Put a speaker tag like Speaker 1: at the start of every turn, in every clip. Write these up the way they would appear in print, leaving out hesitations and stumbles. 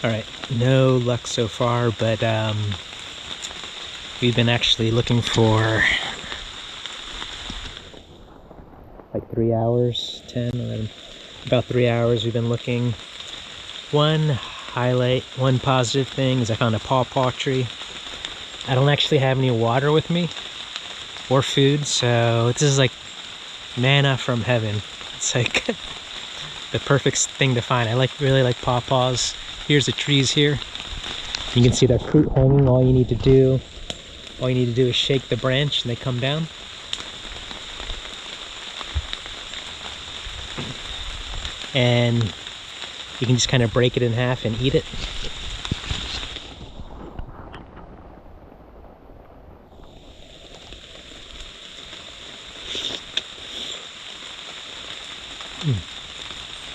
Speaker 1: Alright, no luck so far, but we've been actually looking for like 3 hours, 10, 11, about 3 hours we've been looking. One positive thing is I found a pawpaw tree. I don't actually have any water with me or food, so this is like manna from heaven. It's like the perfect thing to find. I really like pawpaws. Here's the trees here. You can see their fruit hanging. All you need to do is shake the branch and they come down. And you can just kind of break it in half and eat it.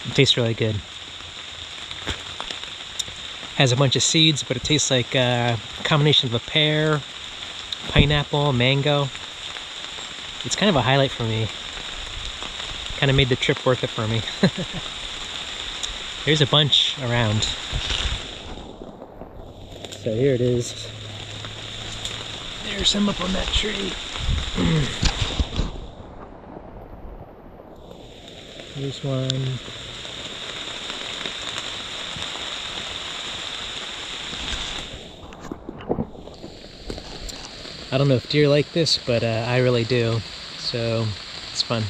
Speaker 1: It tastes really good. Has a bunch of seeds, but it tastes like a combination of a pear, pineapple, mango. It's kind of a highlight for me. Kind of made the trip worth it for me. There's a bunch around. So here it is. There's some up on that tree. Here's one. I don't know if deer like this, but I really do. So it's fun.